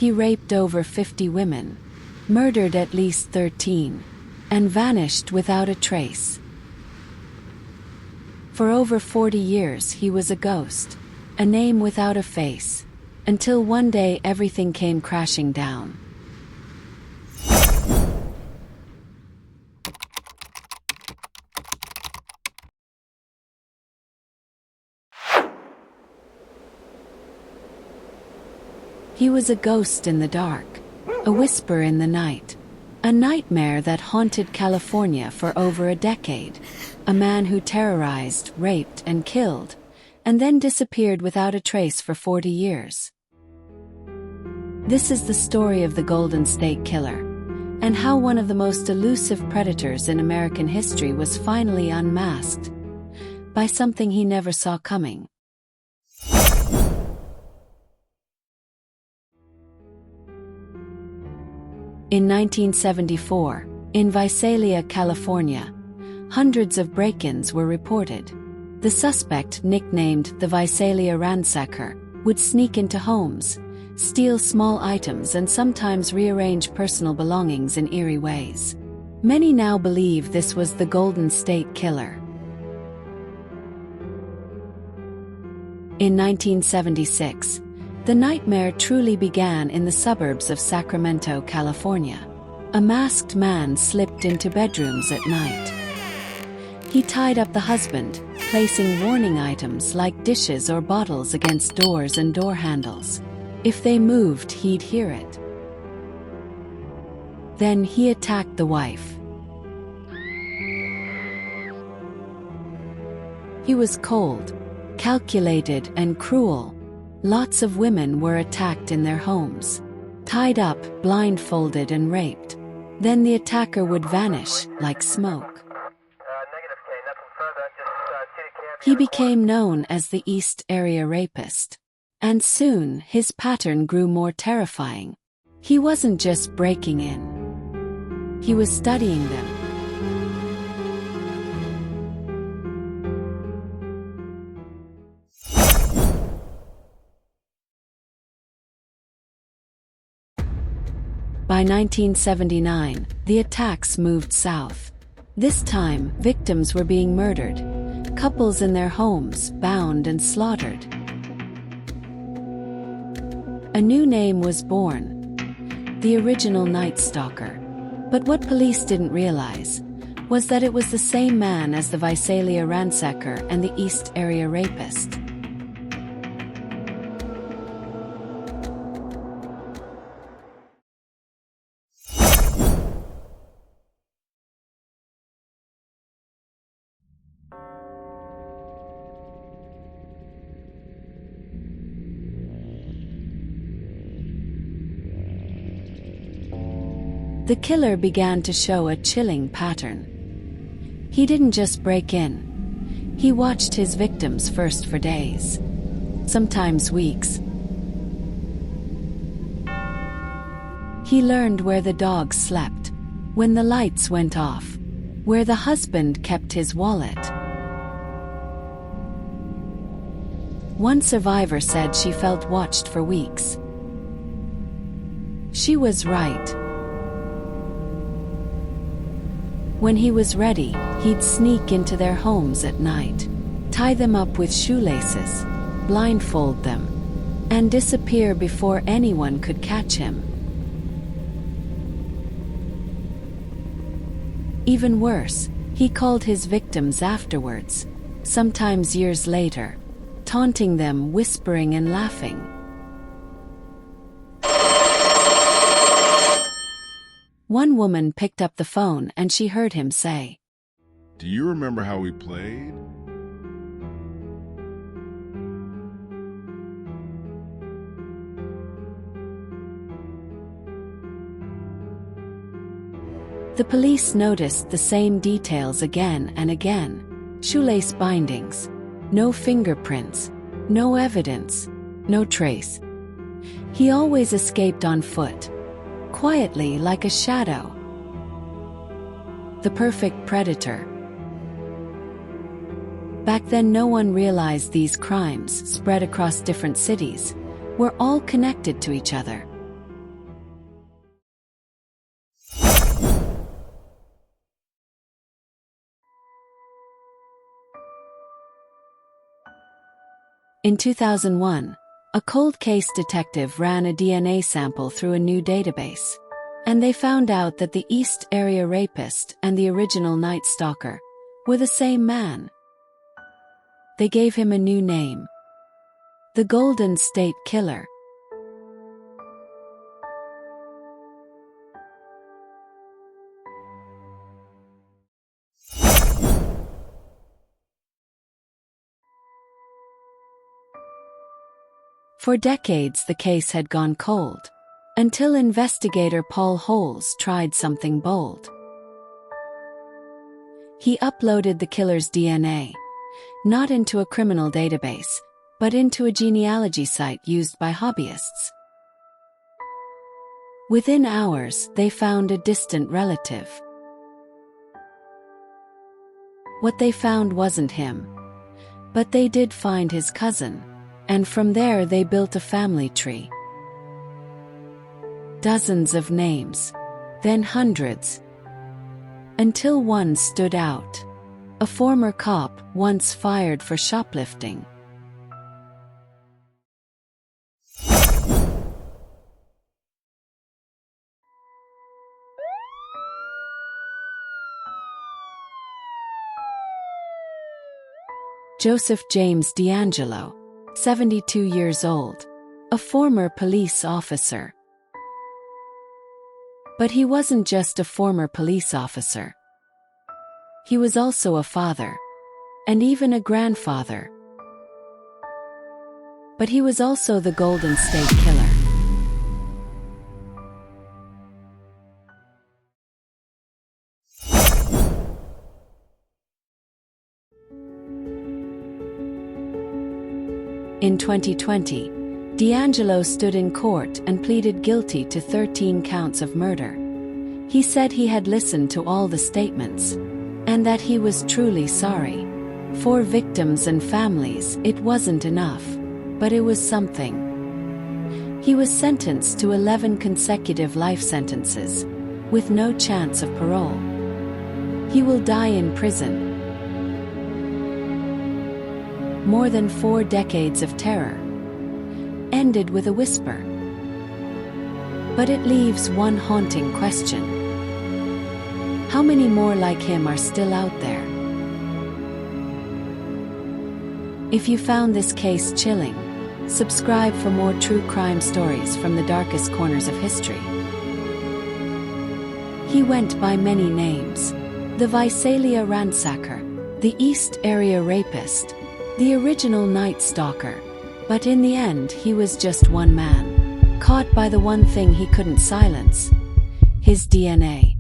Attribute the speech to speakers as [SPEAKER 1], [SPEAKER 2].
[SPEAKER 1] He raped over 50 women, murdered at least 13, and vanished without a trace. For over 40 years he was a ghost, a name without a face, until one day everything came crashing down. He was a ghost in the dark, a whisper in the night, a nightmare that haunted California for over a decade, a man who terrorized, raped, and killed, and then disappeared without a trace for 40 years. This is the story of the Golden State Killer, and how one of the most elusive predators in American history was finally unmasked by something he never saw coming. In 1974, in Visalia, California, hundreds of break-ins were reported. The suspect, nicknamed the Visalia Ransacker, would sneak into homes, steal small items and sometimes rearrange personal belongings in eerie ways. Many now believe this was the Golden State Killer. In 1976, the nightmare truly began in the suburbs of Sacramento, California. A masked man slipped into bedrooms at night. He tied up the husband, placing warning items like dishes or bottles against doors and door handles. If they moved, he'd hear it. Then he attacked the wife. He was cold, calculated, and cruel. Lots of women were attacked in their homes, tied up, blindfolded, and raped. Then the attacker would vanish like smoke. He became known as the East Area Rapist, and soon his pattern grew more terrifying. He wasn't just breaking in. He was studying them. By 1979, the attacks moved south. This time, victims were being murdered, couples in their homes bound and slaughtered. A new name was born, the original Night Stalker. But what police didn't realize was that it was the same man as the Visalia Ransacker and the East Area Rapist. The killer began to show a chilling pattern. He didn't just break in. He watched his victims first for days, sometimes weeks. He learned where the dogs slept, when the lights went off, where the husband kept his wallet. One survivor said she felt watched for weeks. She was right. When he was ready, he'd sneak into their homes at night, tie them up with shoelaces, blindfold them, and disappear before anyone could catch him. Even worse, he called his victims afterwards, sometimes years later, taunting them, whispering and laughing. One woman picked up the phone and she heard him say,
[SPEAKER 2] "Do you remember how we played?"
[SPEAKER 1] The police noticed the same details again and again. Shoelace bindings, no fingerprints, no evidence, no trace. He always escaped on foot, quietly like a shadow. The perfect predator. Back then no one realized these crimes, spread across different cities, were all connected to each other. In 2001, a cold case detective ran a DNA sample through a new database, and they found out that the East Area Rapist and the original Night Stalker were the same man. They gave him a new name: the Golden State Killer. For decades the case had gone cold, until investigator Paul Holes tried something bold. He uploaded the killer's DNA, not into a criminal database, but into a genealogy site used by hobbyists. Within hours, they found a distant relative. What they found wasn't him, but they did find his cousin, and from there they built a family tree. Dozens of names, then hundreds, until one stood out: a former cop once fired for shoplifting. Joseph James D'Angelo, 72 years old, a former police officer. But he wasn't just a former police officer. He was also a father, and even a grandfather. But he was also the Golden State Killer. In 2020, D'Angelo stood in court and pleaded guilty to 13 counts of murder. He said he had listened to all the statements, and that he was truly sorry. For victims and families, it wasn't enough, but it was something. He was sentenced to 11 consecutive life sentences, with no chance of parole. He will die in prison. More than 4 decades of terror ended with a whisper. But it leaves one haunting question: how many more like him are still out there? If you found this case chilling, subscribe for more true crime stories from the darkest corners of history. He went by many names: the Visalia Ransacker, the East Area Rapist, the original Night Stalker. But in the end, he was just one man, caught by the one thing he couldn't silence: his DNA.